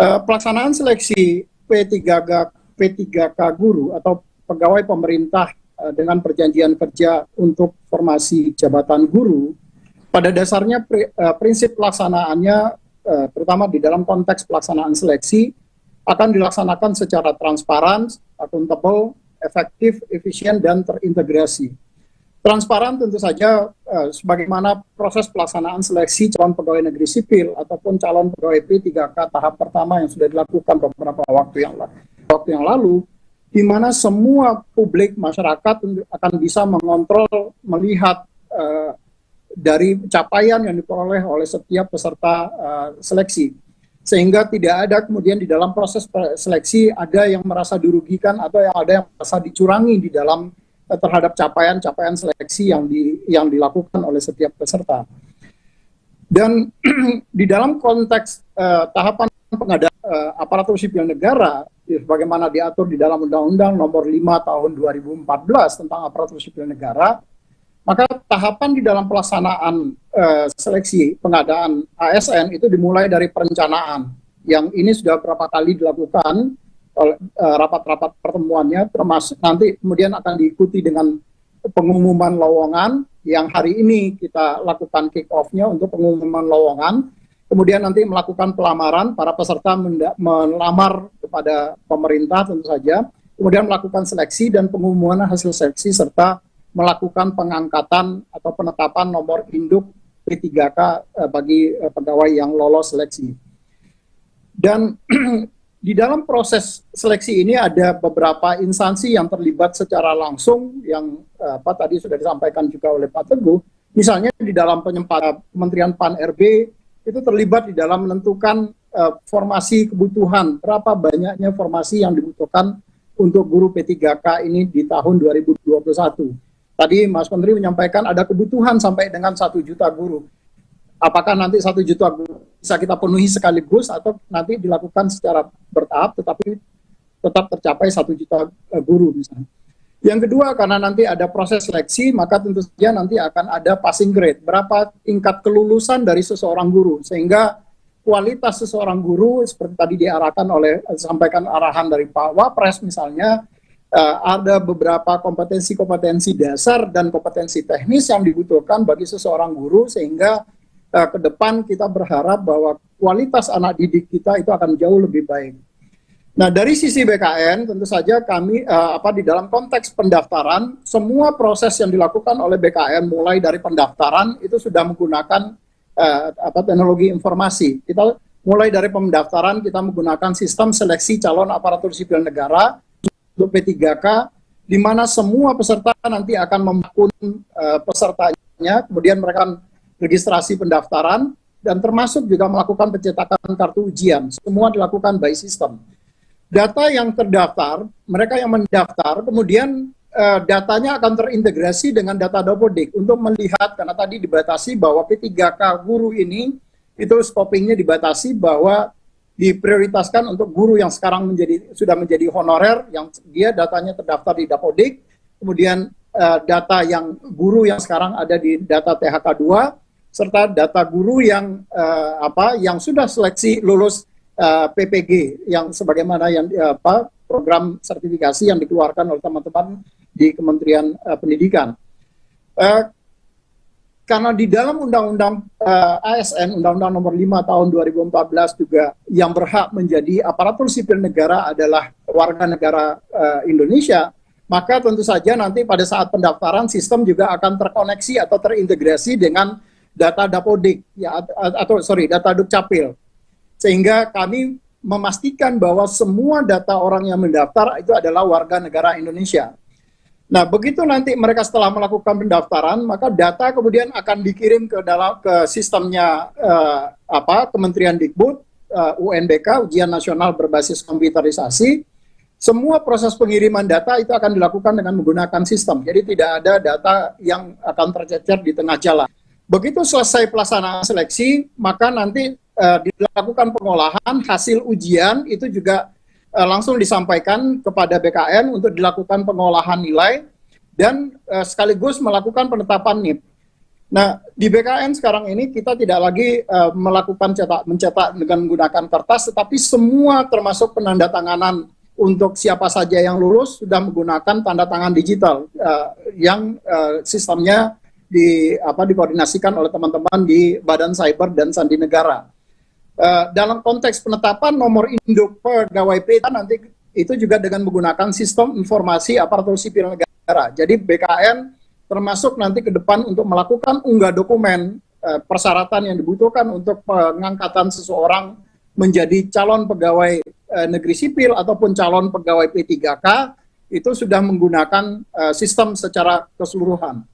Pelaksanaan seleksi P3K guru atau pegawai pemerintah dengan perjanjian kerja untuk formasi jabatan guru, pada dasarnya prinsip pelaksanaannya, terutama di dalam konteks pelaksanaan seleksi, akan dilaksanakan secara transparan, akuntabel, efektif, efisien, dan terintegrasi. Transparan tentu saja sebagaimana proses pelaksanaan seleksi calon pegawai negeri sipil ataupun calon pegawai P3K tahap pertama yang sudah dilakukan beberapa waktu yang lalu, di mana semua publik masyarakat akan bisa mengontrol, melihat dari capaian yang diperoleh oleh setiap peserta seleksi. Sehingga tidak ada kemudian di dalam proses seleksi ada yang merasa dirugikan atau ada yang merasa dicurangi di dalam terhadap capaian seleksi yang dilakukan oleh setiap peserta. Dan di dalam konteks tahapan pengadaan aparatur sipil negara, sebagaimana diatur di dalam Undang-Undang Nomor 5 Tahun 2014 tentang aparatur sipil negara, maka tahapan di dalam pelaksanaan seleksi pengadaan ASN itu dimulai dari perencanaan, yang ini sudah berapa kali dilakukan oleh rapat-rapat pertemuannya, termasuk nanti kemudian akan diikuti dengan pengumuman lowongan yang hari ini kita lakukan kick off-nya untuk pengumuman lowongan, kemudian nanti melakukan pelamaran, para peserta melamar kepada pemerintah tentu saja, kemudian melakukan seleksi dan pengumuman hasil seleksi serta melakukan pengangkatan atau penetapan nomor induk P3K bagi pegawai yang lolos seleksi. Dan di dalam proses seleksi ini ada beberapa instansi yang terlibat secara langsung yang tadi sudah disampaikan juga oleh Pak Teguh. Misalnya di dalam Kementerian PAN-RB itu terlibat di dalam menentukan formasi kebutuhan, berapa banyaknya formasi yang dibutuhkan untuk guru P3K ini di tahun 2021. Tadi Mas Menteri menyampaikan ada kebutuhan sampai dengan 1 juta guru. Apakah nanti 1 juta guru bisa kita penuhi sekaligus atau nanti dilakukan secara bertahap tetapi tetap tercapai 1 juta guru misalnya. Yang kedua, karena nanti ada proses seleksi, maka tentu saja nanti akan ada passing grade, berapa tingkat kelulusan dari seseorang guru, sehingga kualitas seseorang guru seperti tadi disampaikan arahan dari Pak Wapres misalnya, ada beberapa kompetensi-kompetensi dasar dan kompetensi teknis yang dibutuhkan bagi seseorang guru, sehingga ke depan kita berharap bahwa kualitas anak didik kita itu akan jauh lebih baik. Nah, dari sisi BKN tentu saja kami di dalam konteks pendaftaran, semua proses yang dilakukan oleh BKN mulai dari pendaftaran itu sudah menggunakan teknologi informasi. Kita mulai dari pendaftaran kita menggunakan sistem seleksi calon aparatur sipil negara untuk P3K, di mana semua peserta nanti akan memaklun pesertanya, kemudian mereka registrasi pendaftaran, dan termasuk juga melakukan pencetakan kartu ujian. Semua dilakukan by system. Data yang terdaftar, mereka yang mendaftar, kemudian datanya akan terintegrasi dengan data Dapodik untuk melihat, karena tadi dibatasi bahwa P3K guru ini, itu scopingnya dibatasi bahwa diprioritaskan untuk guru yang sekarang sudah menjadi honorer, yang dia datanya terdaftar di Dapodik, kemudian data yang guru yang sekarang ada di data THK2, serta data guru yang sudah seleksi lulus PPG yang sebagaimana yang program sertifikasi yang dikeluarkan oleh teman-teman di Kementerian Pendidikan. Karena di dalam Undang-Undang ASN, Undang-Undang Nomor 5 Tahun 2014 juga yang berhak menjadi aparatur sipil negara adalah warga negara Indonesia, maka tentu saja nanti pada saat pendaftaran sistem juga akan terkoneksi atau terintegrasi dengan data Dapodik data Dukcapil, sehingga kami memastikan bahwa semua data orang yang mendaftar itu adalah warga negara Indonesia. Nah, begitu nanti mereka setelah melakukan pendaftaran, maka data kemudian akan dikirim ke sistemnya Kementerian Dikbud, UNBK, Ujian Nasional Berbasis Komputerisasi. Semua proses pengiriman data itu akan dilakukan dengan menggunakan sistem. Jadi tidak ada data yang akan tercecer di tengah jalan. Begitu selesai pelaksanaan seleksi, maka nanti dilakukan pengolahan hasil ujian itu juga langsung disampaikan kepada BKN untuk dilakukan pengolahan nilai dan sekaligus melakukan penetapan NIP. Nah, di BKN sekarang ini kita tidak lagi melakukan mencetak dengan menggunakan kertas, tetapi semua termasuk penandatanganan untuk siapa saja yang lulus sudah menggunakan tanda tangan digital yang sistemnya dikoordinasikan oleh teman-teman di Badan Cyber dan Sandi Negara. Dalam konteks penetapan nomor induk pegawai PTA nanti itu juga dengan menggunakan sistem informasi aparatur sipil negara. Jadi BKN termasuk nanti ke depan untuk melakukan unggah dokumen persyaratan yang dibutuhkan untuk pengangkatan seseorang menjadi calon pegawai negeri sipil ataupun calon pegawai P3K itu sudah menggunakan sistem secara keseluruhan.